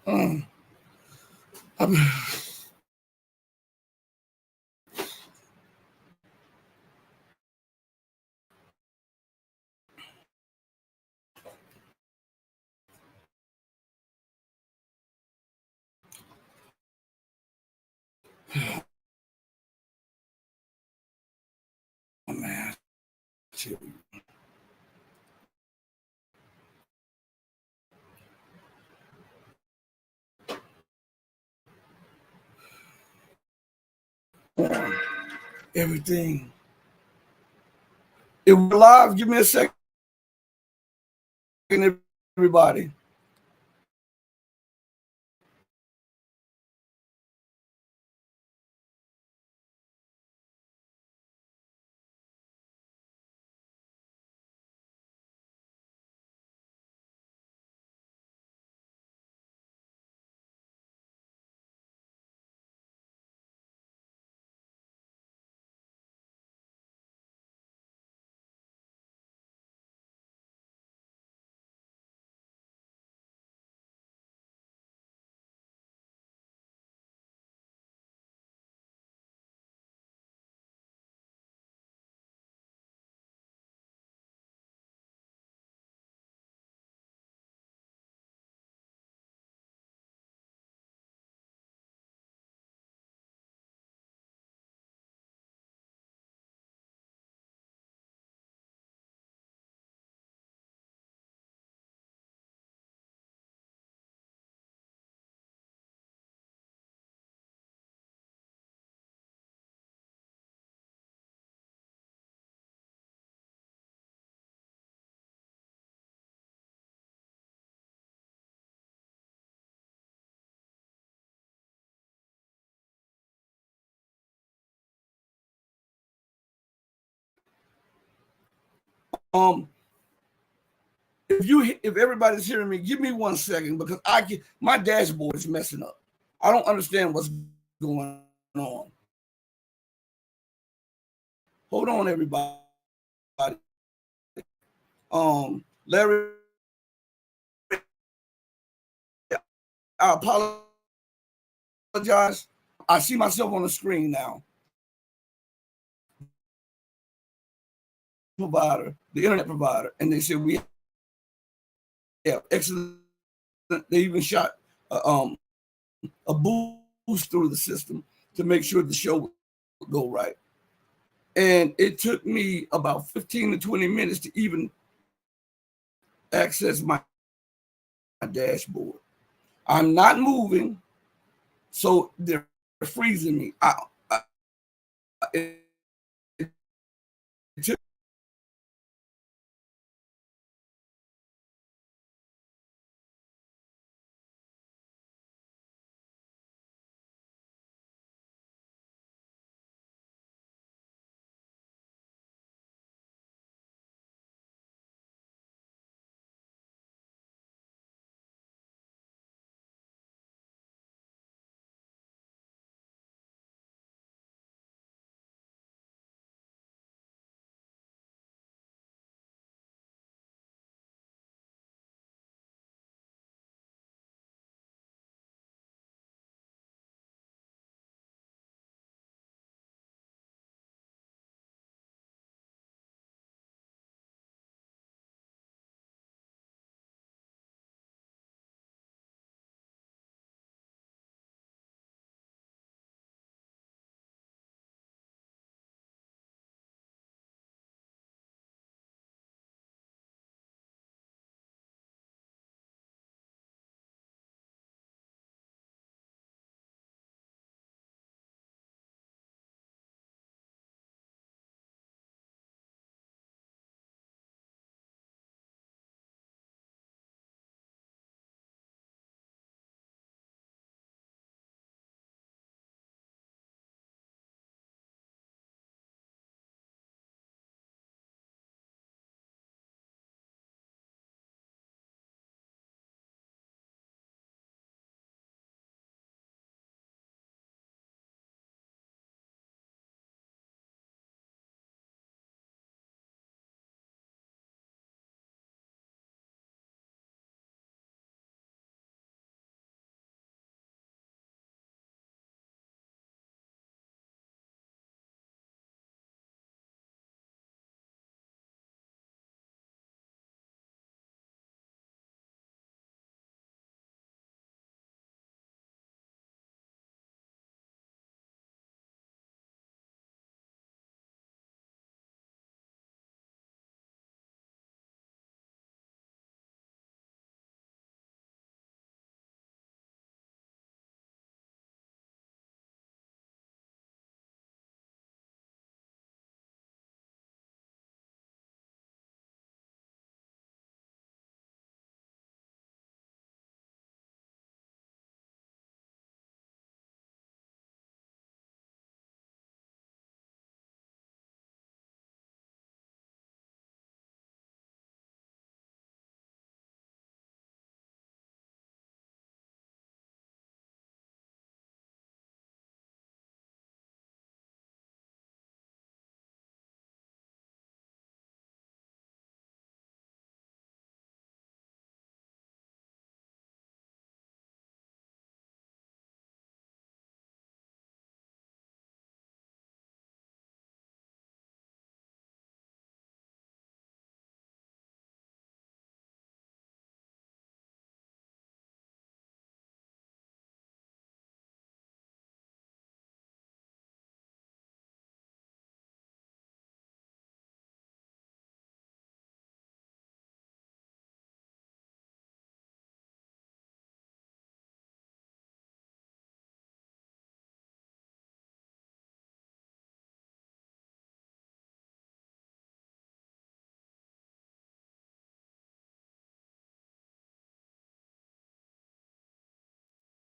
I'm, oh, man. Everything. If we're live, give me a second, everybody. Um, if everybody's hearing me, give me 1 second because my dashboard is messing up. I don't understand what's going on. Hold on, everybody. Larry, I apologize. I see myself on the screen now. Provider, the internet provider, and they said we have excellent. They even shot a boost through the system to make sure the show would go right. And it took me about 15 to 20 minutes to even access my dashboard. I'm not moving, so they're freezing me. It took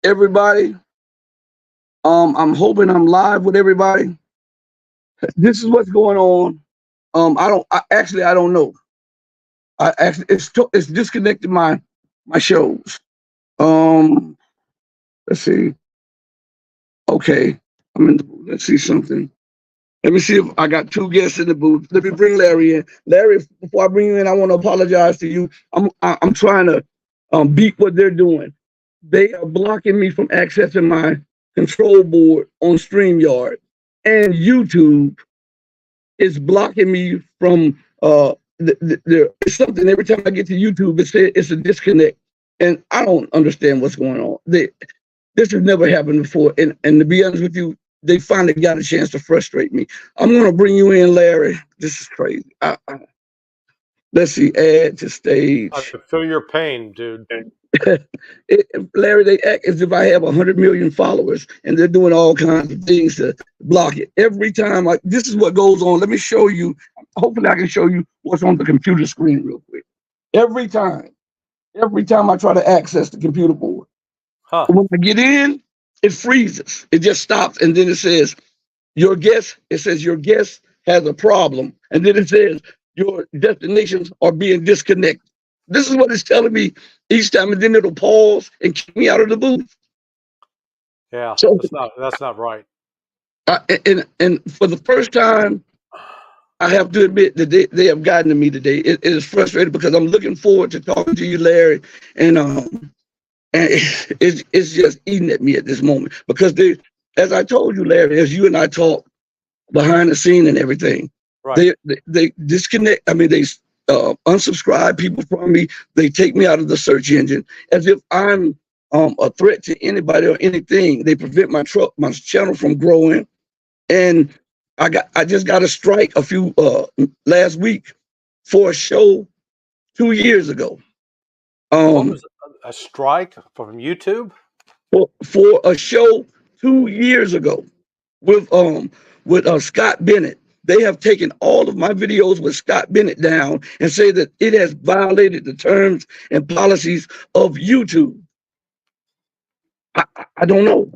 everybody. I'm hoping I'm live with everybody. This is what's going on. I don't know. I actually it's disconnected my shows. Um, let's see. Okay, I'm in the booth. Let's see something. Let me see if I got two guests in the booth. Let me bring Larry in. Larry, before I bring you in, I want to apologize to you. I'm trying to beat what they're doing. They are blocking me from accessing my control board on StreamYard, and YouTube is blocking me from it's something every time I get to YouTube, it says it's a disconnect, and I don't understand what's going on. This has never happened before, and to be honest with you, they finally got a chance to frustrate me. I'm gonna bring you in, Larry. This is crazy. Let's see, add to stage. I feel your pain, dude. Larry, they act as if I have 100 million followers, and they're doing all kinds of things to block it. Every time, this is what goes on. Let me show you. Hopefully, I can show you what's on the computer screen real quick. Every time I try to access the computer board, when I get in, it freezes. It just stops, and then it says, your guest, it says your guest has a problem. And then it says your destinations are being disconnected. This is what it's telling me each time, and then it'll pause and kick me out of the booth. Yeah, So that's not right. And for the first time, I have to admit that they have gotten to me today. It is frustrating because I'm looking forward to talking to you, Larry, and it's just eating at me at this moment because as I told you, Larry, as you and I talk behind the scene and everything, right. they disconnect. I mean, they unsubscribe people from me. They take me out of the search engine as if I'm a threat to anybody or anything. They prevent my channel from growing, and I just got a strike last week for a show 2 years ago. What was a strike from YouTube? For a show 2 years ago with Scott Bennett. They have taken all of my videos with Scott Bennett down and say that it has violated the terms and policies of YouTube. I don't know.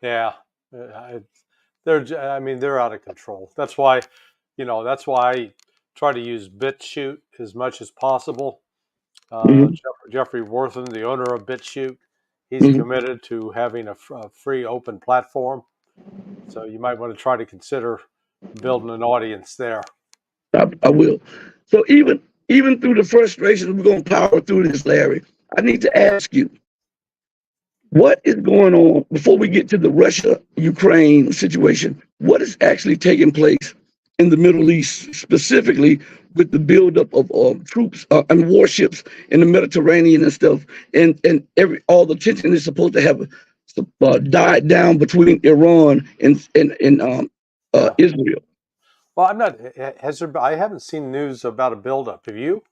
Yeah, they're out of control. That's why, I try to use BitChute as much as possible. Mm-hmm. Jeffrey Worthen, the owner of BitChute, he's Mm-hmm. committed to having a free, open platform. So you might want to try to consider building an audience there. I will. So even through the frustrations, we're gonna power through this, Larry. I need to ask you, what is going on before we get to the Russia-Ukraine situation? What is actually taking place in the Middle East, specifically with the buildup of troops and warships in the Mediterranean and stuff, and all the tension is supposed to have died down between Iran and Israel. Well, I'm not. I haven't seen news about a buildup. Have you?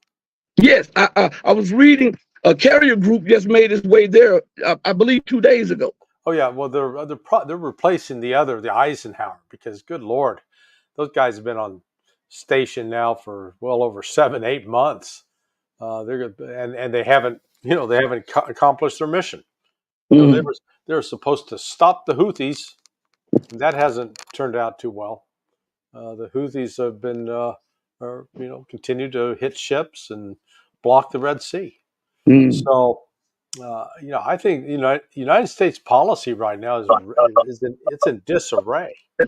Yes, I was reading a carrier group just made its way there, I believe 2 days ago. Oh yeah. Well, they're replacing the Eisenhower, because good Lord, those guys have been on station now for well over 7, 8 months. They're good, and they haven't accomplished their mission. Mm. They were supposed to stop the Houthis, and that hasn't turned out too well. The Houthis have been continue to hit ships and block the Red Sea. Mm. So I think United States policy right now it's in disarray. They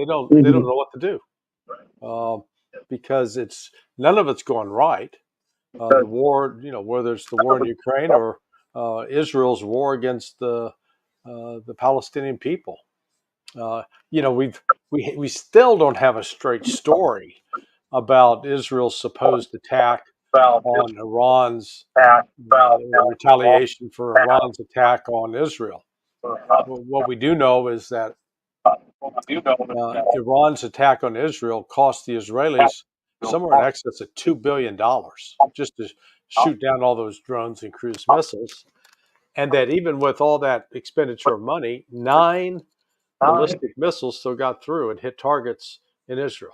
don't Mhm. know what to do, because it's none of it's going right. The war, whether it's the war in Ukraine or Israel's war against the Palestinian people. Uh, we still don't have a straight story about Israel's supposed attack on Iran's retaliation for Iran's attack on Israel. Well, what we do know is that Iran's attack on Israel cost the Israelis somewhere in excess of $2 billion just to shoot down all those drones and cruise missiles, and that even with all that expenditure of money, 9 ballistic missiles still got through and hit targets in Israel.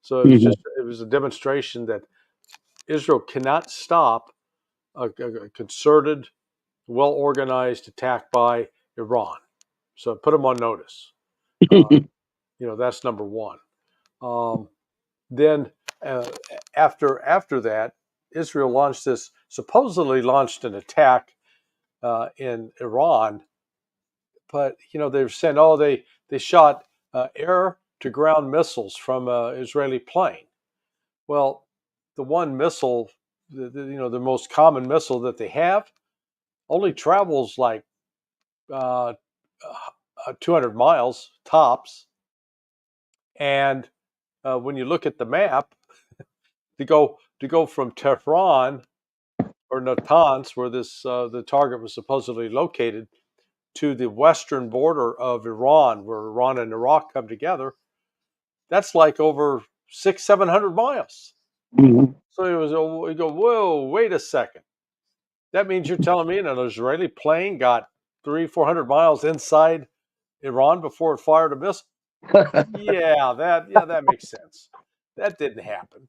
So Mhm. it was a demonstration that Israel cannot stop a concerted well-organized attack by Iran. So put them on notice. Uh, that's number one. Then after that, Israel supposedly launched an attack in Iran, but they're saying, oh, they shot air to ground missiles from an Israeli plane. Well, the one missile, the most common missile that they have, only travels like 200 miles tops. And when you look at the map, to go from Tehran or Natanz, where the target was supposedly located, to the western border of Iran, where Iran and Iraq come together, that's like over 600-700 miles. Mm-hmm. So we go, whoa, wait a second. That means you're telling me an Israeli plane got 300-400 miles inside Iran before it fired a missile? Yeah, that makes sense. That didn't happen.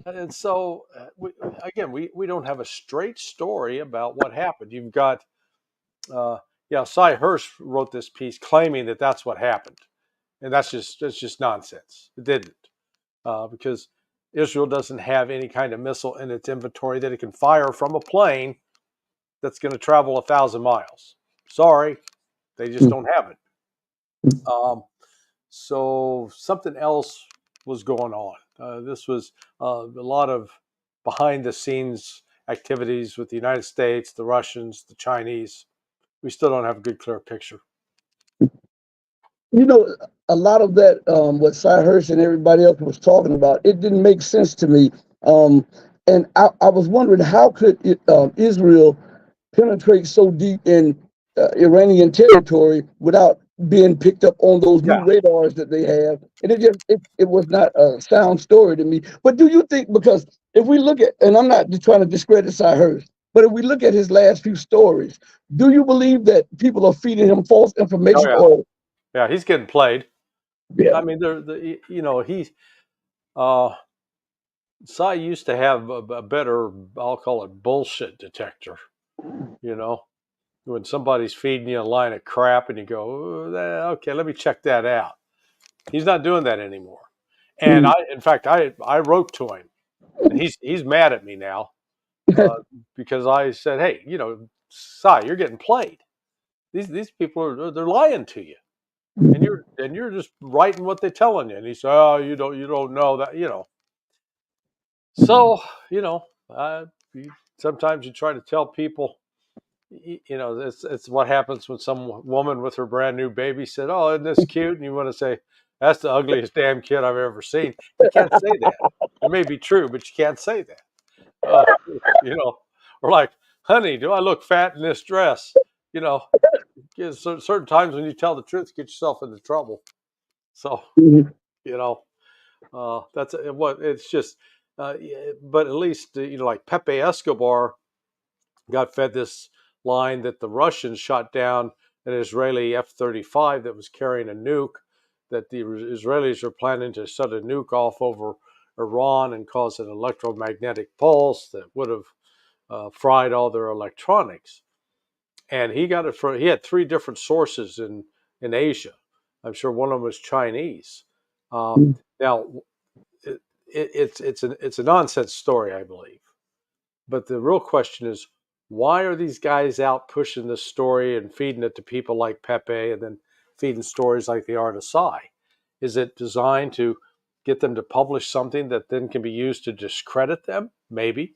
And so, we don't have a straight story about what happened. You've got, Cy Hirsch wrote this piece claiming that that's what happened, and that's just nonsense. It didn't, because Israel doesn't have any kind of missile in its inventory that it can fire from a plane that's going to travel 1,000 miles. Sorry, they just don't have it. So something else was going on. This was a lot of behind-the-scenes activities with the United States, the Russians, the Chinese. We still don't have a good, clear picture. A lot of that, what Cy Hirsch and everybody else was talking about, it didn't make sense to me. And I was wondering, how could Israel penetrate so deep in Iranian territory without being picked up on those new radars that they have? And it was not a sound story to me. But do you think, because if we look at, and I'm not just trying to discredit Cy Hirsch, but if we look at his last few stories, do you believe that people are feeding him false information? Yeah, he's getting played. Yeah. I mean, Cy used to have a better, I'll call it bullshit detector. When somebody's feeding you a line of crap and you go, okay, let me check that out. He's not doing that anymore. And in fact, I wrote to him, and he's mad at me now because I said, hey, Cy, you're getting played. These people they're lying to you, and you're just writing what they're telling you. And he said, oh, you don't know that, So sometimes you try to tell people. It's what happens when some woman with her brand new baby said, "Oh, isn't this cute?" And you want to say, "That's the ugliest damn kid I've ever seen." You can't say that. It may be true, but you can't say that. Or like, "Honey, do I look fat in this dress?" Certain times when you tell the truth, you get yourself into trouble. So, that's what it's just. But at least like Pepe Escobar got fed this line that the Russians shot down an Israeli F-35 that was carrying a nuke, that the Israelis are planning to set a nuke off over Iran and cause an electromagnetic pulse that would have fried all their electronics. And he got it he had 3 different sources in Asia. I'm sure one of them was Chinese. Now, it's a nonsense story, I believe. But the real question is, why are these guys out pushing this story and feeding it to people like Pepe and then feeding stories like the Art of Psi? Is it designed to get them to publish something that then can be used to discredit them? Maybe.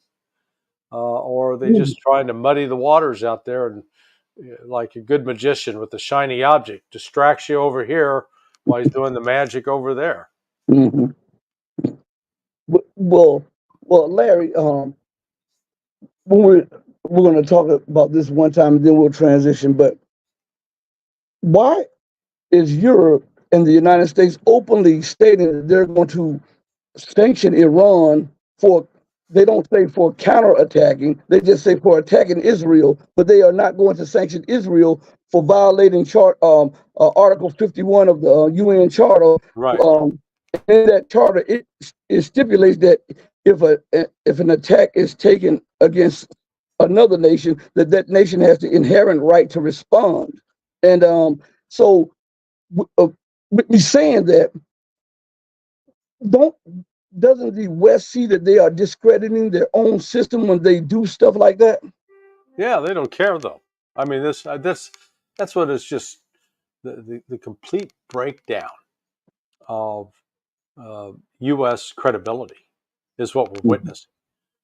Or are they just trying to muddy the waters out there and, like a good magician with a shiny object, distracts you over here while he's doing the magic over there? Mm-hmm. Well, Larry, we're going to talk about this one time, and then we'll transition. But why is Europe and the United States openly stating that they're going to sanction Iran for? They don't say for counterattacking; they just say for attacking Israel. But they are not going to sanction Israel for violating Article 51 of the UN Charter. Right. In that charter, it stipulates that if an attack is taken against another nation, that nation has the inherent right to respond. And so, with me saying that, don't doesn't the West see that they are discrediting their own system when they do stuff like that? Yeah, they don't care though. I mean, that's what is just the complete breakdown of U.S. credibility is what we're Mhm. witnessing.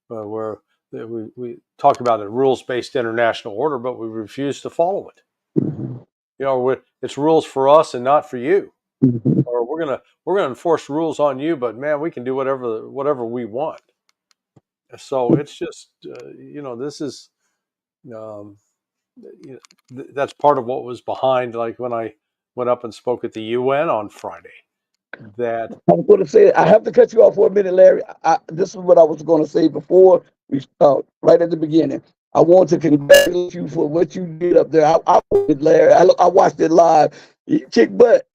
Where we talk about a rules-based international order, but we refuse to follow it. Mhm. You know, it's rules for us and not for you. Mhm. Or we're gonna enforce rules on you, but man, we can do whatever we want. So it's just this is um, that's part of what was behind. Like when I went up and spoke at the UN on Friday, that I was going to say, I have to cut you off for a minute, Larry. This is what I was going to say before we right at the beginning. I want to congratulate you for what you did up there. I Larry. I watched it live. You kick butt.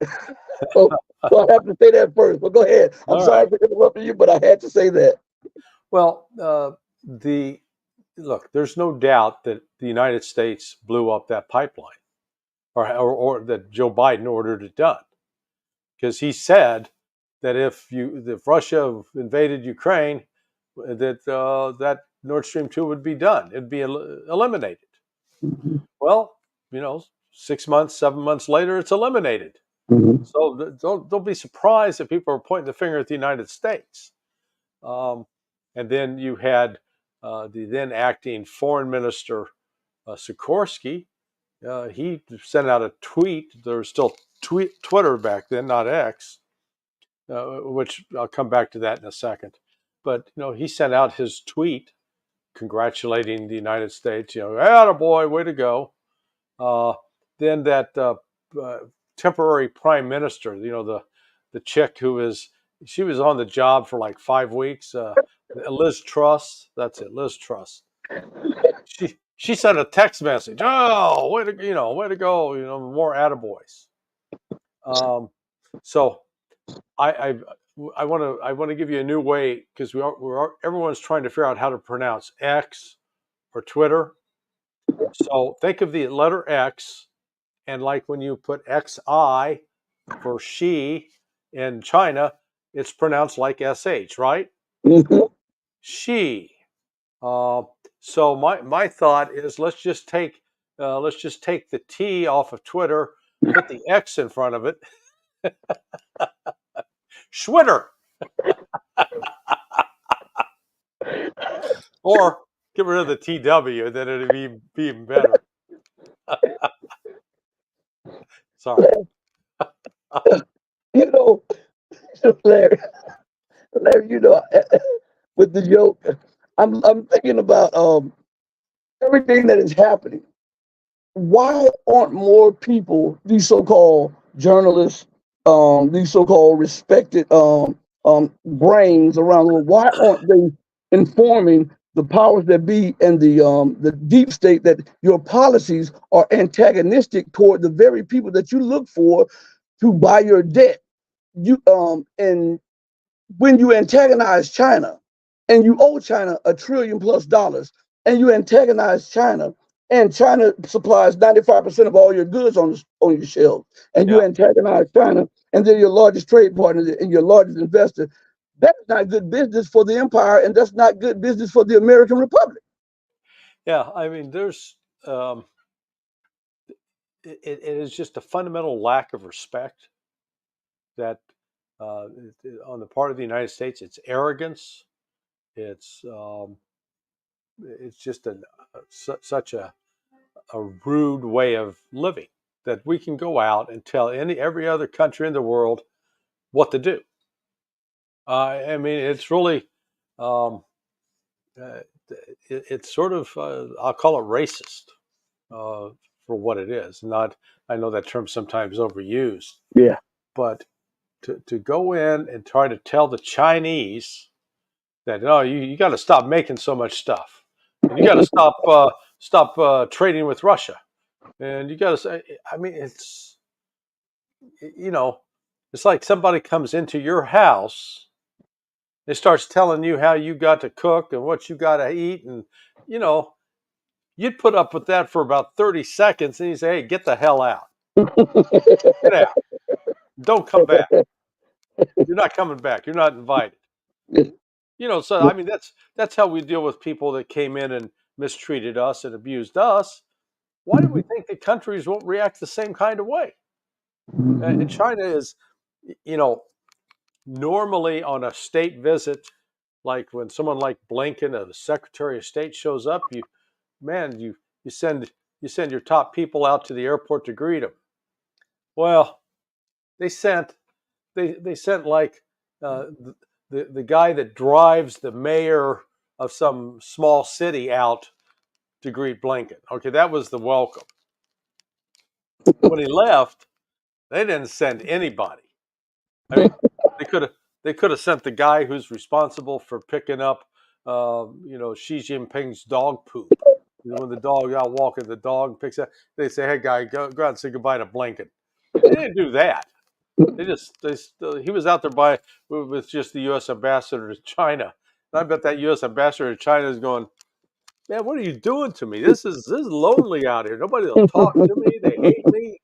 so, so I have to say that first. But go ahead. I'm all sorry right. for interrupting you, but I had to say that. Well, the look, there's no doubt that the United States blew up that pipeline, or that Joe Biden ordered it done, because he said that if Russia invaded Ukraine, that that Nord Stream 2 would be done. It'd be eliminated. Mhm. Well, 6 months, 7 months later, it's eliminated. Mhm. So don't be surprised that people are pointing the finger at the United States. Um, and then you had the then acting foreign minister Sikorsky. He sent out a tweet. There was still Twitter back then, not X, which I'll come back to that in a second. But he sent out his tweet congratulating the United States. Attaboy, way to go. Uh, then that uh, temporary prime minister, the chick she was on the job for like 5 weeks. Liz Truss, that's it, Liz Truss. She sent a text message. Oh, way to go. More attaboys. Um, so I want to give you a new way because everyone's trying to figure out how to pronounce X or Twitter. So think of the letter X, and like when you put XI for she in China, it's pronounced like SH, right? Mhm. She. Uh, so my thought is let's just take the T off of Twitter, put the X in front of it, Schwitter, or get rid of the TW, then it'd be even better. Sorry. You know, Larry, Larry, with the joke, I'm thinking about everything that is happening. Why aren't more people, these so-called journalists, these so-called respected brains around the world, why aren't they informing the powers that be and the deep state that your policies are antagonistic toward the very people that you look for to buy your debt? And when you antagonize China and you owe China $1 trillion+ and you antagonize China and China supplies 95% of all your goods on your shelves and you Yeah. antagonize China and they're your largest trade partner and your largest investor, that's not good business for the empire and that's not good business for the American Republic. Yeah. I mean, there's um, it is just a fundamental lack of respect that on the part of the United States, it's arrogance. It's um, it's just such a rude way of living that we can go out and tell every other country in the world what to do. I mean, it's really um, uh, it's sort of I'll call it racist uh, for what it is. Not I know that term sometimes overused, Yeah. but to go in and try to tell the Chinese that no, you got to stop making so much stuff, and you got to stop trading with Russia, and you got to say. I mean, you know, it's like somebody comes into your house. It starts telling you how you got to cook and what you got to eat, and you know, You'd put up with that for about 30 seconds, and you say, "Hey, get the hell out! Get out! Don't come back. You're not coming back. You're not invited." So I mean, that's how we deal with people that came in and mistreated us and abused us. Why do we think that countries won't react the same kind of way? And China is, you know, normally on a state visit, like when someone like Blinken, the Secretary of State, shows up, you send your top people out to the airport to greet him. Well, they sent they sent like uh, the guy that drives the mayor of some small city out to greet Blinken. Okay, that was the welcome. When he left, they didn't send anybody. I mean, they could have sent the guy who's responsible for picking up, Xi Jinping's dog poop. When the dog out walking, the dog picks up. They say, "Hey, guy, go out and say goodbye to Blinken." They didn't do that. He was out there with just the U.S. ambassador to China. And I bet that U.S. ambassador to China is going, "Man, what are you doing to me? This is lonely out here. Nobody will talk to me. They hate me."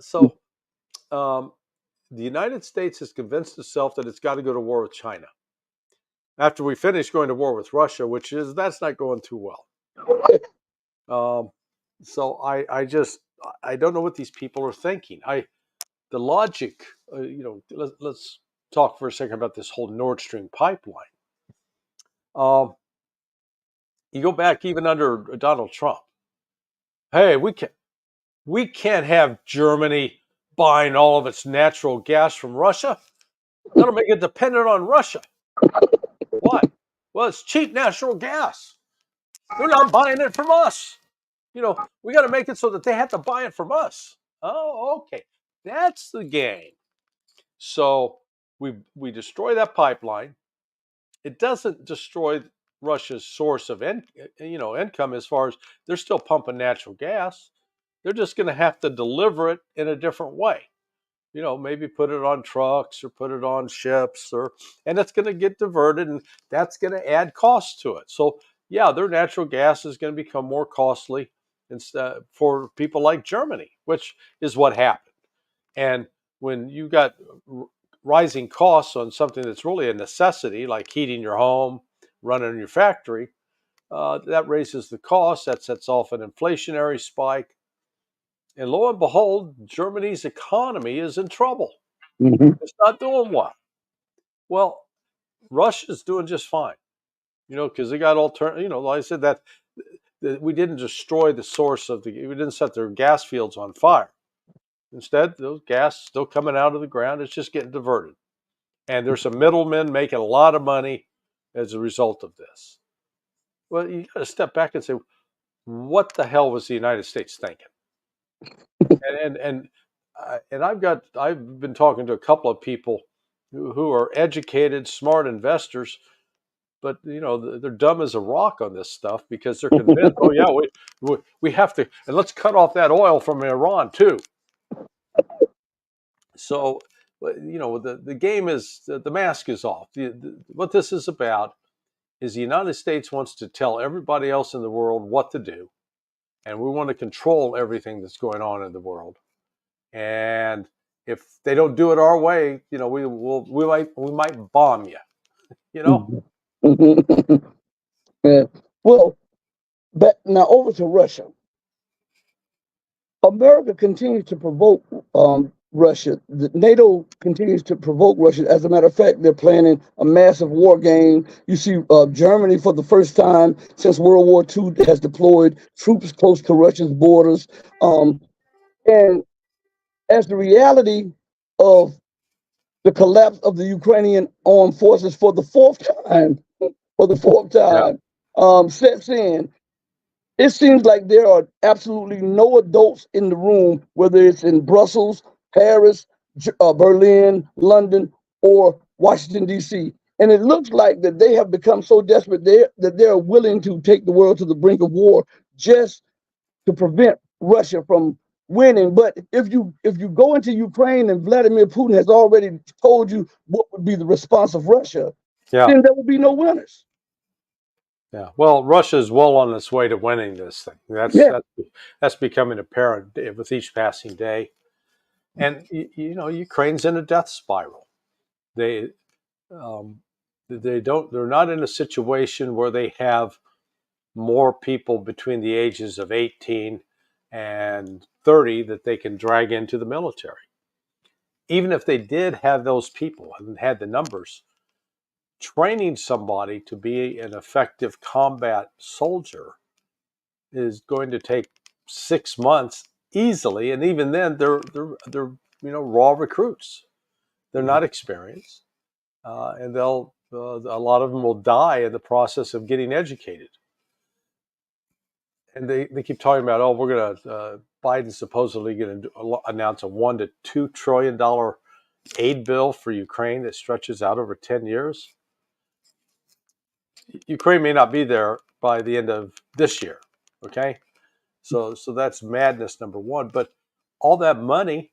So the United States has convinced itself that it's got to go to war with China. After we finish going to war with Russia, that's not going too well. So I don't know what these people are thinking. The logic, let's talk for a second about this whole Nord Stream pipeline. You go back even under Donald Trump. Hey, we can't have Germany buying all of its natural gas from Russia. That'll make it dependent on Russia. Why? Well, it's cheap natural gas. They're not buying it from us. We got to make it so that they have to buy it from us. Oh, okay. That's the game. So we destroy that pipeline. It doesn't destroy Russia's source of income as far as they're still pumping natural gas. They're just going to have to deliver it in a different way. Maybe put it on trucks or put it on ships, and it's going to get diverted, and that's going to add cost to it. So yeah, their natural gas is going to become more costly for people like Germany, which is what happened. And when you got rising costs on something that's really a necessity, like heating your home, running your factory, that raises the cost. That sets off an inflationary spike. And lo and behold, Germany's economy is in trouble. It's not doing well. Well, Russia's doing just fine, because they got like I said, that we didn't destroy the source we didn't set their gas fields on fire. Instead, those gas still coming out of the ground. It's just getting diverted. And there's some middlemen making a lot of money as a result of this. Well, you got to step back and say, what the hell was the United States thinking? And I've been talking to a couple of people who are educated, smart investors, but they're dumb as a rock on this stuff because they're convinced, oh yeah, we have to, and let's cut off that oil from Iran too. So the game is the mask is off. What this is about is the United States wants to tell everybody else in the world what to do, and we want to control everything that's going on in the world. And if they don't do it our way, we might bomb you. Yeah. Well, but now over to Russia. America continues to provoke Russia. NATO continues to provoke Russia. As a matter of fact, they're planning a massive war game. You see, Germany, for the first time since World War II, has deployed troops close to Russia's borders. And as the reality of the collapse of the Ukrainian armed forces for the fourth time, sets in, it seems like there are absolutely no adults in the room, whether it's in Brussels, Paris, Berlin, London, or Washington, D.C. And it looks like that they have become so desperate that they're willing to take the world to the brink of war just to prevent Russia from winning. But if you go into Ukraine and Vladimir Putin has already told you what would be the response of Russia, then there will be no winners. Yeah. Well, Russia's well on its way to winning this thing. Yeah. That's becoming apparent with each passing day. And Ukraine's in a death spiral. They um, they're not in a situation where they have more people between the ages of 18 and 30 that they can drag into the military. Even if they did have those people and had the numbers, training somebody to be an effective combat soldier is going to take 6 months easily, and even then, they're raw recruits. They're not experienced, and a lot of them will die in the process of getting educated. And they keep talking about, oh, we're going to Biden's supposedly going to announce a $1 to $2 trillion aid bill for Ukraine that stretches out over 10 years. Ukraine may not be there by the end of this year. Okay. So that's madness, number one. But all that money,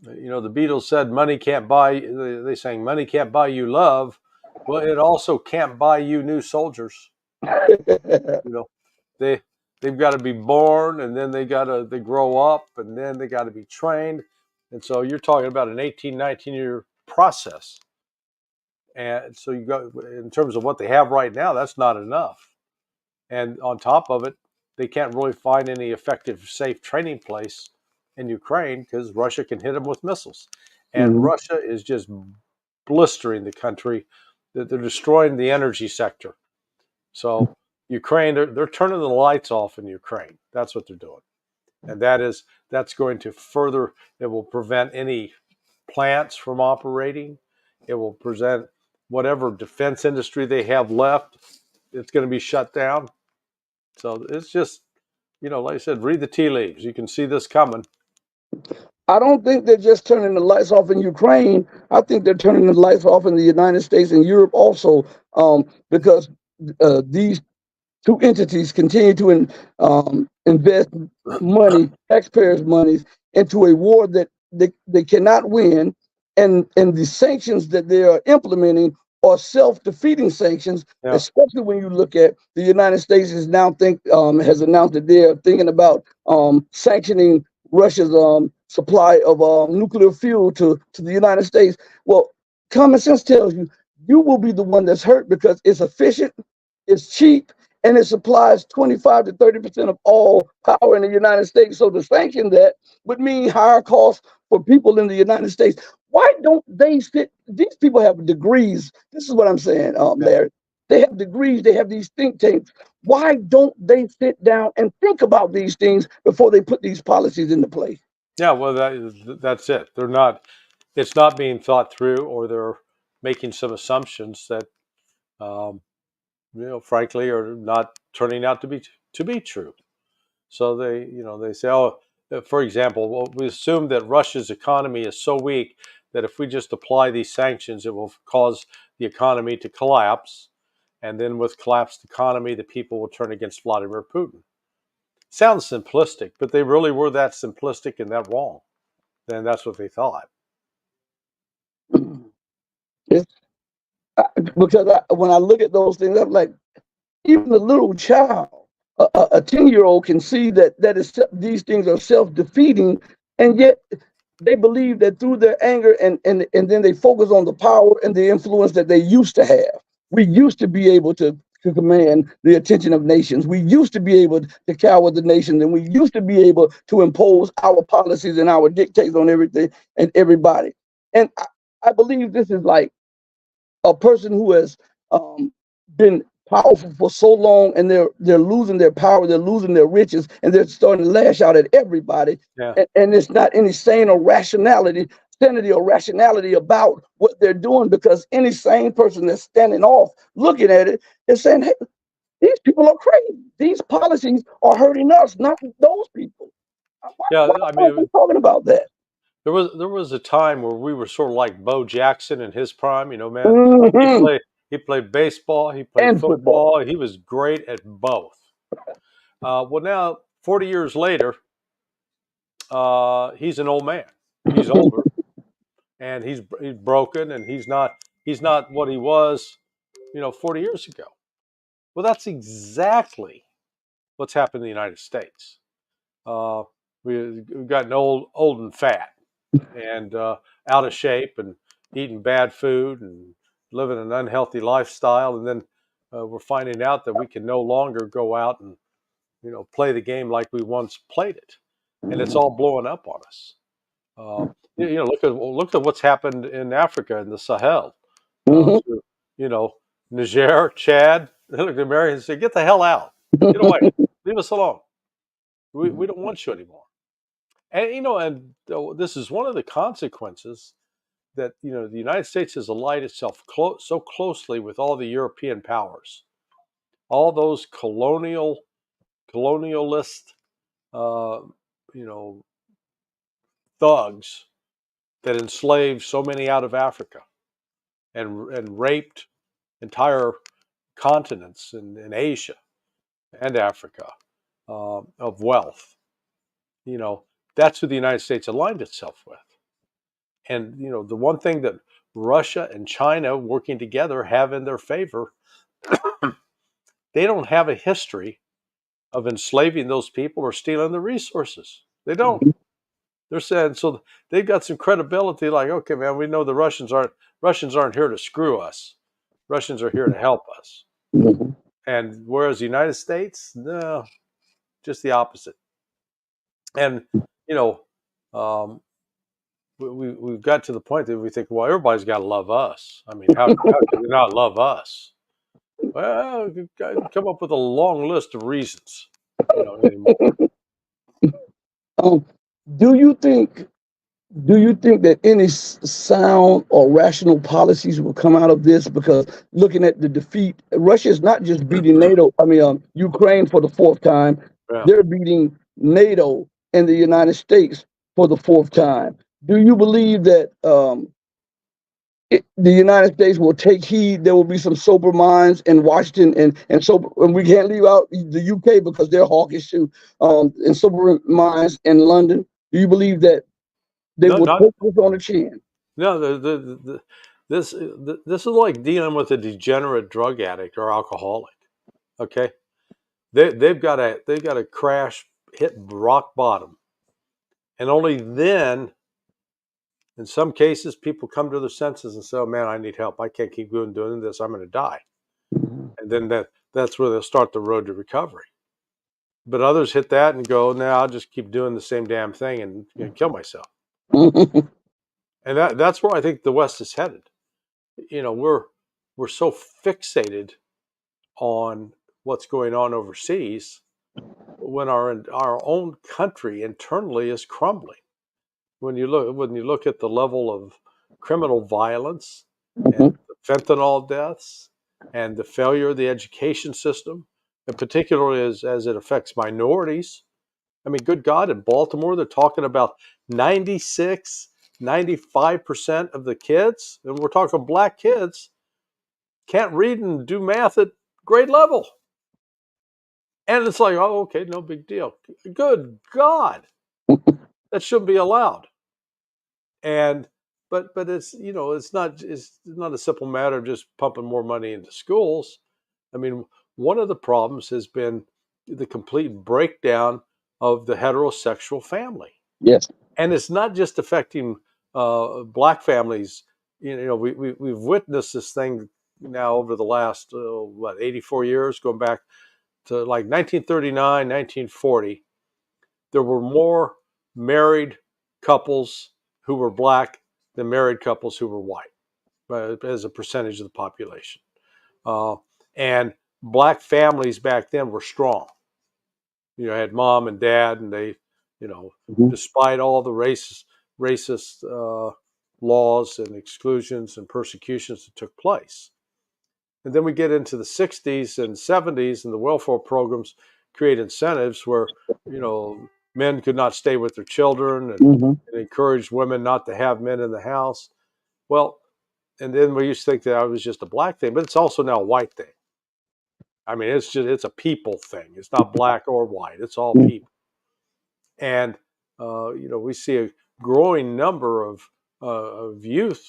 the Beatles said, money can't buy, they sang, money can't buy you love. Well, it also can't buy you new soldiers. They they've got to be born, and then they grow up, and then they got to be trained. And so you're talking about an 18, 19-year process. And so you go, in terms of what they have right now, that's not enough. And on top of it, they can't really find any effective, safe training place in Ukraine because Russia can hit them with missiles. And Mhm. Russia is just blistering the country. They're destroying the energy sector. So Ukraine, they're turning the lights off in Ukraine. That's what they're doing. And that's going to further, it will prevent any plants from operating. It will present whatever defense industry they have left. It's going to be shut down. So it's just, like I said, read the tea leaves. You can see this coming. I don't think they're just turning the lights off in Ukraine. I think they're turning the lights off in the United States and Europe also, because these two entities continue to invest money, taxpayers' money, into a war that they cannot win, and the sanctions that they are implementing are self-defeating sanctions. Yeah. Especially when you look at the United States has announced that they are thinking about sanctioning Russia's supply of nuclear fuel to the United States. Well, common sense tells you will be the one that's hurt because it's efficient, it's cheap, and it supplies 25 to 30% of all power in the United States. So to sanction that would mean higher costs for people in the United States. Why don't they sit? These people have degrees. This is what I'm saying, Larry. They have degrees. They have these think tanks. Why don't they sit down and think about these things before they put these policies into place? Yeah, well, that's it. They're not. It's not being thought through, or they're making some assumptions that, um, frankly, are not turning out to be true. So they say, oh, for example, well, we assume that Russia's economy is so weak that if we just apply these sanctions, it will cause the economy to collapse, and then with collapsed economy, the people will turn against Vladimir Putin. Sounds simplistic, but they really were that simplistic and that wrong. Then that's what they thought. It's, because when I look at those things, I'm like, even a little child, a 10-year-old can see these things are self-defeating, and yet they believe that through their anger and then they focus on the power and the influence that they used to have. We used to be able to command the attention of nations. We used to be able to cower the nations, and we used to be able to impose our policies and our dictates on everything and everybody. And I believe this is like a person who has been powerful for so long, and they're losing their power, they're losing their riches, and they're starting to lash out at everybody. Yeah. And it's not any sanity or rationality about what they're doing, because any sane person that's standing off looking at it is saying, hey, these people are crazy. These policies are hurting us, not those people. Yeah, Why I aren't we mean, talking about that? there was a time where we were sort of like Bo Jackson in his prime. Man, he Hmm. played he played baseball, he played And football. football. He was great at both. Well, now 40 years later, he's an old man. He's older, and he's broken, and he's not what he was, 40 years ago. Well, that's exactly what's happened in the United States. Uh, we've gotten old and fat, and out of shape, and eating bad food, and living an unhealthy lifestyle, and then we're finding out that we can no longer go out and play the game like we once played it, and it's all blowing up on us. Uh, look at what's happened in Africa in the Sahel. Hmm. Through, you know, Niger, Chad. They look at the Americans and say, "Get the hell out! Get away! Leave us alone. We don't want you anymore." And this is one of the consequences that the United States has allied itself so closely with all the European powers, all those colonialist, uh, you know, thugs that enslaved so many out of Africa and raped entire continents in Asia and Africa of wealth. You know, that's who the United States aligned itself with. And the one thing that Russia and China working together have in their favor, they don't have a history of enslaving those people or stealing the resources. They don't. They're saying so they've got some credibility. Like, okay, man, we know the Russians aren't here to screw us. Russians are here to help us. Hmm. And whereas the United States, no, just the opposite. And you know, um, we've got to the point that we think, well, everybody's got to love us. I mean, how can they not love us? Well, you got to come up with a long list of reasons, anymore. Um, do you think do you think that any sound or rational policies will come out of this? Because looking at the defeat, Russia is not just beating NATO. I mean, Ukraine for the fourth time. Yeah. They're beating NATO and the United States for the fourth time. Do you believe that the United States will take heed? There will be some sober minds in Washington, and we can't leave out the UK because they're hawkish too. And sober minds in London. Do you believe that they No, will not take this on the chin? no. This is like dealing with a degenerate drug addict or alcoholic. Okay, they've got to crash, hit rock bottom, and only then, in some cases, people come to their senses and say, "Oh man, I need help. I can't keep doing this. I'm going to die." And then that's where they'll start the road to recovery. But others hit that and go, "No, I'll just keep doing the same damn thing and kill myself." And that's where I think the West is headed. We're so fixated on what's going on overseas when our own country internally is crumbling. When you look at the level of criminal violence and the fentanyl deaths and the failure of the education system, and particularly as it affects minorities. I mean, good God, in Baltimore, they're talking about 96, 95% of the kids, and we're talking black kids, can't read and do math at grade level. And it's like, oh, okay, no big deal. Good God, that shouldn't be allowed. And but it's not a simple matter of just pumping more money into schools. I mean, one of the problems has been the complete breakdown of the heterosexual family. Yes. And it's not just affecting black families. We've witnessed this thing now over the last 84 years, going back to like 1939, 1940. There were more married couples who were black than married couples who were white, as a percentage of the population. Uh, and black families back then were strong. Had mom and dad, and they, Mhm. despite all the racist laws and exclusions and persecutions that took place. And then we get into the 60s and 70s, and the welfare programs create incentives where, you know, men could not stay with their children, Mhm. and encouraged women not to have men in the house. Well, and then we used to think that was just a black thing, but it's also now a white thing. I mean, it's a people thing. It's not black or white. It's all Mhm. people. And we see a growing number of youth.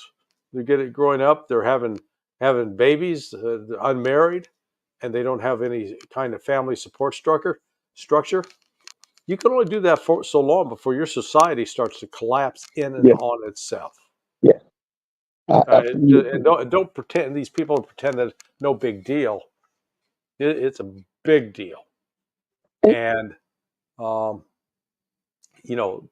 They're growing up. They're having babies, unmarried, and they don't have any kind of family support structure, you can only do that for so long before your society starts to collapse in and Yeah. on itself. Yeah. And Absolutely. don't pretend, these people pretend that no big deal. It's a big deal. And um,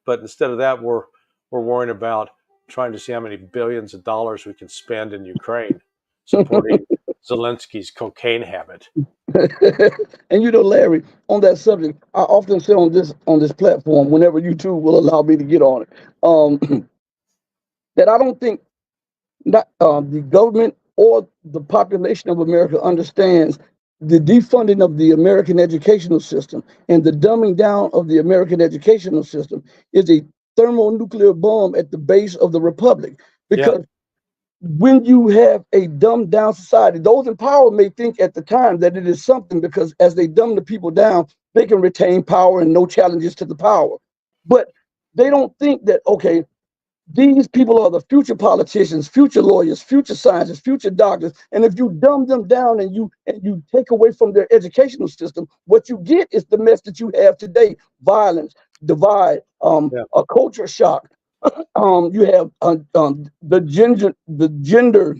but instead of that, we're worrying about trying to see how many billions of dollars we can spend in Ukraine supporting Zelensky's cocaine habit. And Larry, on that subject, I often say on this platform, whenever you two will allow me to get on it, that I don't think not the government or the population of America understands the defunding of the American educational system and the dumbing down of the American educational system is a thermonuclear bomb at the base of the republic. Yeah, Because when you have a dumbed down society, those in power may think at the time that it is something because as they dumb the people down, they can retain power and no challenges to the power. But they don't think that, okay, these people are the future politicians, future lawyers, future scientists, future doctors. And if you dumb them down and you take away from their educational system, what you get is the mess that you have today: violence, divide, yeah, a culture shock. You have the gender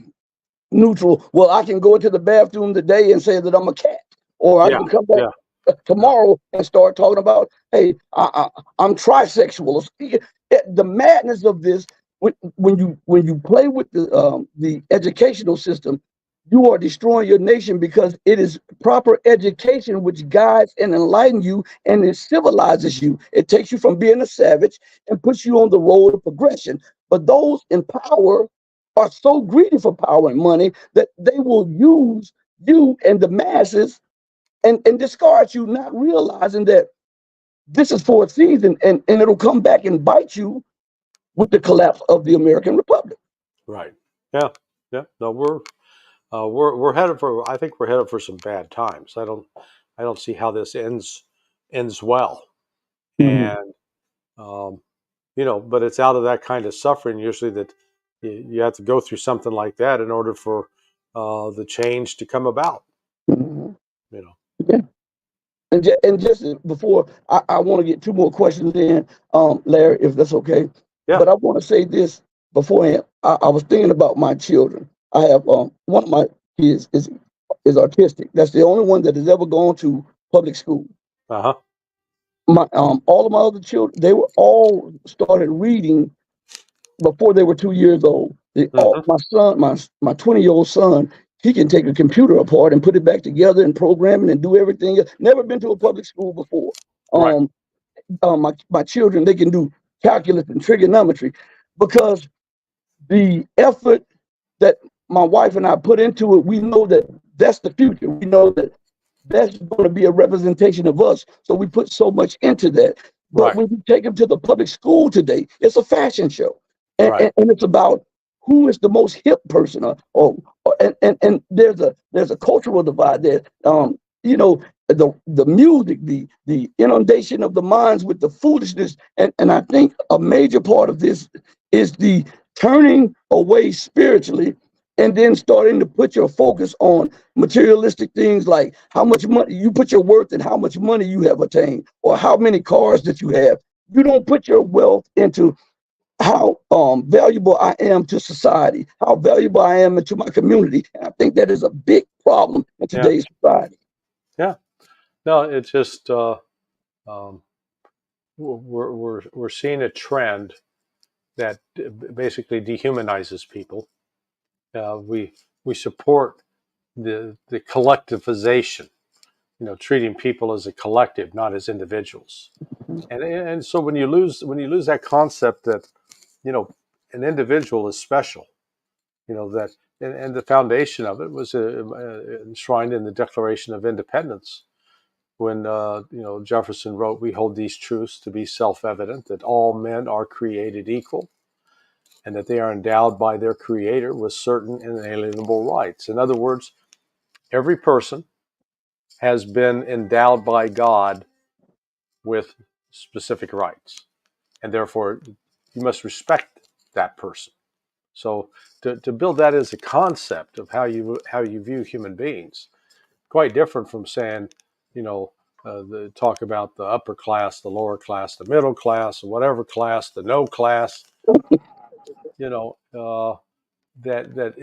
neutral. Well, I can go into the bathroom today and say that I'm a cat, or I yeah, can come back yeah, yeah, tomorrow and start talking about, hey, I'm trisexual. The madness of this, when you play with the educational system, you are destroying your nation because it is proper education which guides and enlightens you and it civilizes you. It takes you from being a savage and puts you on the road of progression. But those in power are so greedy for power and money that they will use you and the masses and discard you, not realizing that this is for a season and it'll come back and bite you with the collapse of the American Republic. right. Yeah, yeah. No, we're headed for. I think we're headed for some bad times. I don't see how this ends well. Mm-hmm. And um, but it's out of that kind of suffering usually that you have to go through something like that in order for the change to come about. Mm-hmm. You know. Yeah. And just before I want to get two more questions in, Larry, if that's okay. Yeah. But I want to say this beforehand. I was thinking about my children. I have one of my kids is autistic. That's the only one that has ever gone to public school. Uh huh. My all of my other children, they were all started reading before they were 2 years old. Hmm. My son, my 20-year-old son, he can take a computer apart and put it back together and program it and do everything. Never been to a public school before. Right. Um, my children, they can do calculus and trigonometry because the effort that my wife and I put into it, we know that that's the future. We know that that's going to be a representation of us. So we put so much into that. But Right. when you take them to the public school today, it's a fashion show. Right. And it's about who is the most hip person. And there's a cultural divide there. The music, the inundation of the minds with the foolishness. And I think a major part of this is the turning away spiritually and then starting to put your focus on materialistic things like how much money you put your worth in, how much money you have attained, or how many cars that you have. You don't put your wealth into how valuable I am to society, how valuable I am into my community. And I think that is a big problem in Yeah. today's society. Yeah. No, it's just um, we're seeing a trend that basically dehumanizes people. We support the collectivization, treating people as a collective, not as individuals. And so when you lose that concept that an individual is special, that and the foundation of it was enshrined in the Declaration of Independence when Jefferson wrote, "We hold these truths to be self-evident that all men are created equal, and that they are endowed by their Creator with certain inalienable rights." In other words, every person has been endowed by God with specific rights, and therefore you must respect that person. So to build that as a concept of how you view human beings, of quite different from saying, talk about the upper class, the lower class, the middle class, whatever class, the no class. You know, that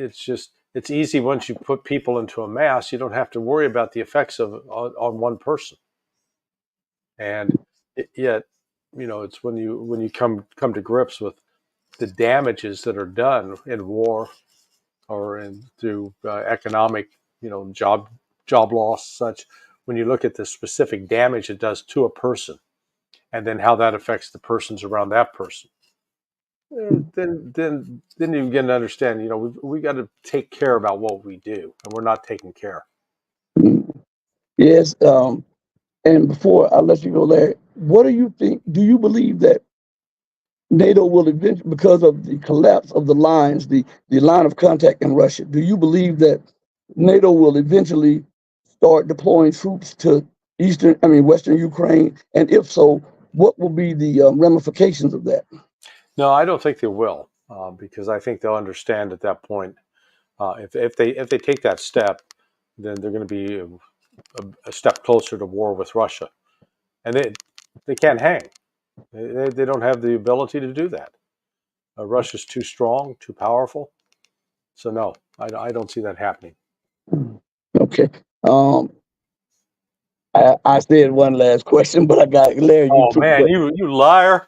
it's easy once you put people into a mass. You don't have to worry about the effects of on one person. And yet, it's when you come to grips with the damages that are done in war or through economic, job loss, such. When you look at the specific damage it does to a person, and then how that affects the persons around that person, then you begin to understand. We got to take care about what we do, and we're not taking care. Yes. And before I let you go, Larry, what do you think? Do you believe that NATO will eventually, because of the collapse of the lines, the line of contact in Russia, do you believe that NATO will eventually start deploying troops to Western Ukraine? And if so, what will be the ramifications of that? No, I don't think they will, because I think they'll understand at that point. If they take that step, then they're going to be a step closer to war with Russia, and they can't hang. They don't have the ability to do that. Russia's too strong, too powerful. So no, I don't see that happening. Okay. I said one last question, but I got Larry. Oh man, you liar!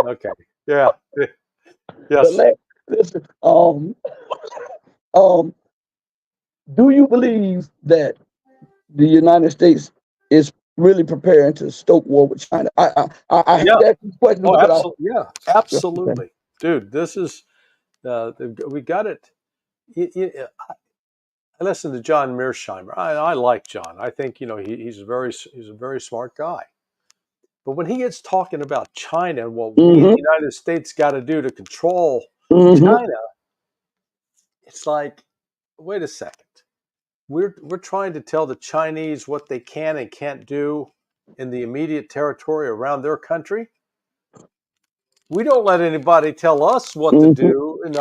Okay, yeah, yes. But Larry, listen. Do you believe that the United States is really preparing to stoke war with China? I have Yeah. to ask this question Oh, because absolutely. Yeah, absolutely, dude. This is we got it. I listened to John Mearsheimer. I like John. I think he's a very smart guy. But when he gets talking about China and what we, the United States, got to do to control China, it's like, wait a second. We're trying to tell the Chinese what they can and can't do in the immediate territory around their country. We don't let anybody tell us what to do in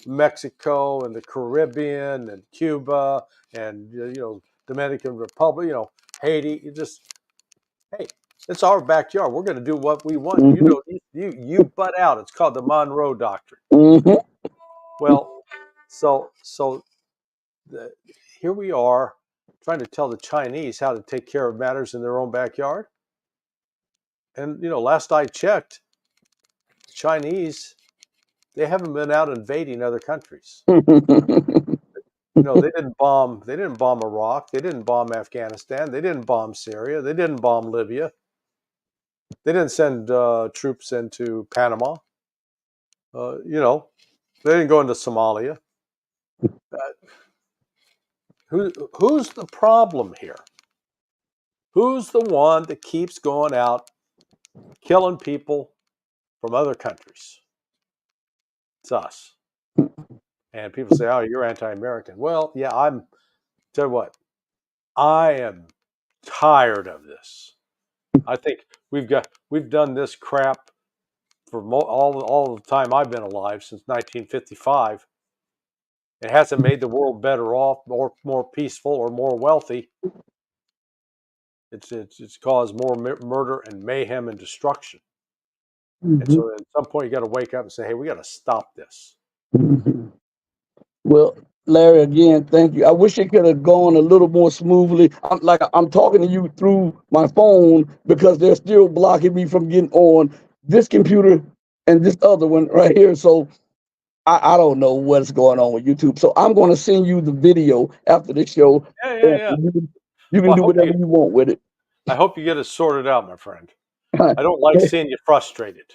Mexico and the Caribbean and Cuba and Dominican Republic, Haiti. Hey, it's our backyard. We're going to do what we want. You butt out. It's called the Monroe Doctrine. Well, so here we are trying to tell the Chinese how to take care of matters in their own backyard. And last I checked, the Chinese, they haven't been out invading other countries. They didn't bomb Iraq, they didn't bomb Afghanistan, they didn't bomb Syria, they didn't bomb Libya. They didn't send troops into Panama. They didn't go into Somalia. Who's the problem here? Who's the one that keeps going out killing people from other countries? It's us. And people say, "Oh, you're anti-American." Well, yeah, tell you what, I am tired of this. I think we've done this crap for all the time I've been alive, since 1955. It hasn't made the world better off, or more peaceful, or more wealthy. It's caused more murder and mayhem and destruction. And so at some point you got to wake up and say, "Hey, we got to stop this." Well, Larry, again, thank you. I wish it could have gone a little more smoothly. I'm talking to you through my phone because they're still blocking me from getting on this computer and this other one right here. So I don't know what's going on with YouTube. So I'm going to send you the video after the show. Yeah. You can do whatever you want with it. I hope you get it sorted out, my friend. I don't like seeing you frustrated.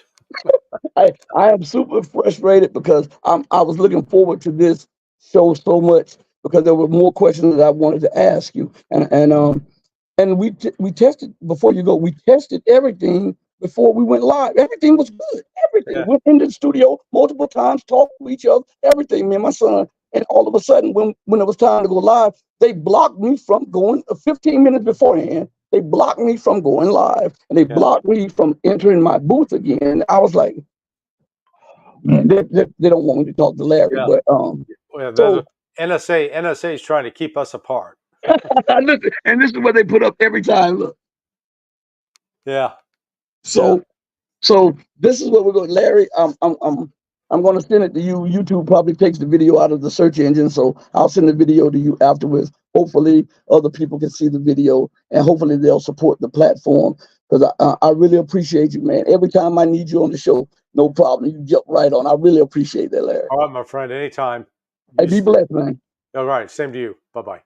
I am super frustrated because I was looking forward to this show so much because there were more questions that I wanted to ask you. And we tested before you go. We tested everything before we went live. Everything was good. Everything. Yeah. Went into the studio multiple times, talked to each other. Everything. Me and my son. And all of a sudden, when it was time to go live, they blocked me from going 15 minutes beforehand. They blocked me from going live, and they blocked me from entering my booth again. I was like, man, they don't want me to talk to Larry, but NSA is trying to keep us apart. Listen, and this is what they put up every time. Look. Yeah. So this is what we're going. Larry, I'm going to send it to you. YouTube probably takes the video out of the search engine, so I'll send the video to you afterwards. Hopefully, other people can see the video, and hopefully they'll support the platform, because I really appreciate you, man. Every time I need you on the show, no problem. You jump right on. I really appreciate that, Larry. All right, my friend. Anytime. Hey, be blessed, man. All right. Same to you. Bye-bye.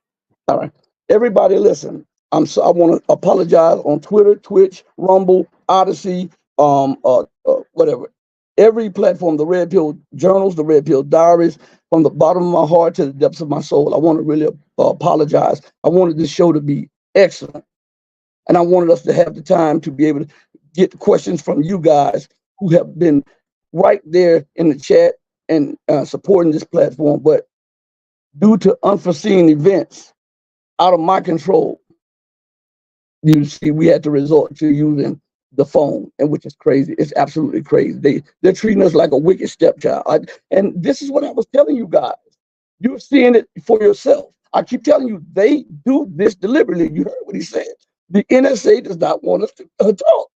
All right. Everybody listen. I want to apologize on Twitter, Twitch, Rumble, Odyssey, whatever. Every platform, the Red Pill Journals, the Red Pill Diaries, from the bottom of my heart to the depths of my soul, I want to really apologize. I wanted this show to be excellent. And I wanted us to have the time to be able to get questions from you guys who have been right there in the chat and supporting this platform. But due to unforeseen events out of my control, you see, we had to resort to using the phone, and which is crazy. It's absolutely crazy. They're treating us like a wicked stepchild. And this is what I was telling you guys. You're seeing it for yourself. I keep telling you, they do this deliberately. You heard what he said. The NSA does not want us to talk.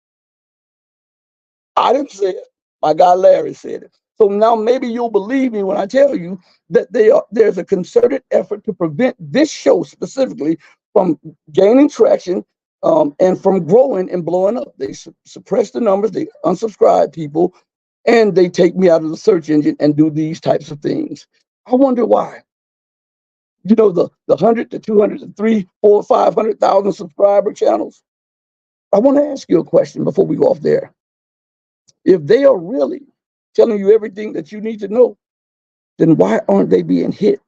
I didn't say it. My guy Larry said it. So now maybe you'll believe me when I tell you that there's a concerted effort to prevent this show specifically from gaining traction and from growing and blowing up. They suppress the numbers, they unsubscribe people, and they take me out of the search engine and do these types of things. I wonder why. You know, the 100 to 200 to 300, 400, 500,000 subscriber channels. I want to ask you a question before we go off there. If they are really telling you everything that you need to know, then why aren't they being hit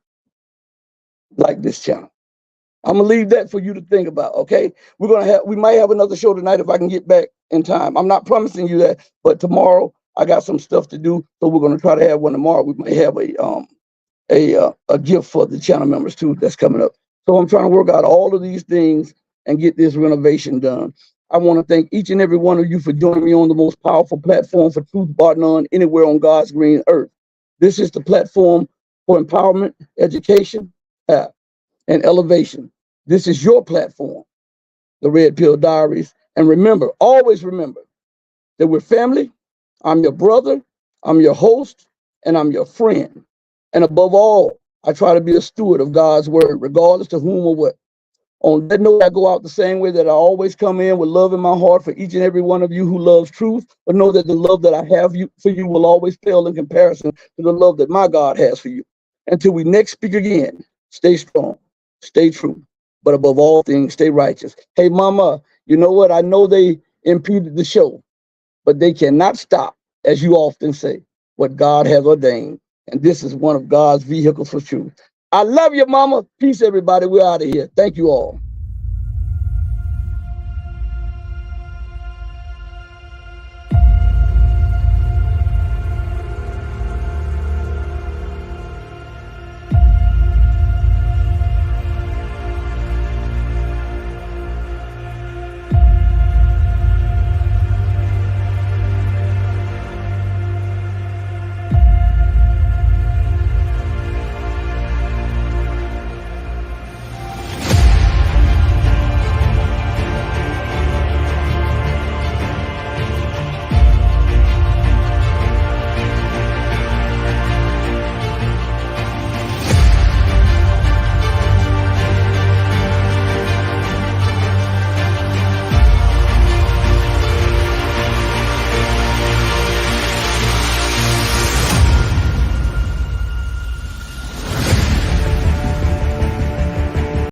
like this channel? I'm gonna leave that for you to think about. Okay, we might have another show tonight if I can get back in time. I'm not promising you that, but tomorrow I got some stuff to do, so we're gonna try to have one tomorrow. We might have a gift for the channel members too that's coming up. So I'm trying to work out all of these things and get this renovation done. I want to thank each and every one of you for joining me on the most powerful platform for truth bar none anywhere on God's green earth. This is the platform for empowerment, education, and elevation. This is your platform, the Red Pill Diaries. And remember, always remember that we're family. I'm your brother, I'm your host, and I'm your friend. And above all, I try to be a steward of God's word, regardless to whom or what. On that note, I go out the same way that I always come in, with love in my heart for each and every one of you who loves truth. But know that the love that I have for you will always pale in comparison to the love that my God has for you. Until we next speak again, stay strong, stay true, but above all things, stay righteous. Hey, Mama, you know what? I know they impeded the show, but they cannot stop, as you often say, what God has ordained. And this is one of God's vehicles for truth. I love you, Mama. Peace, everybody. We're out of here. Thank you all.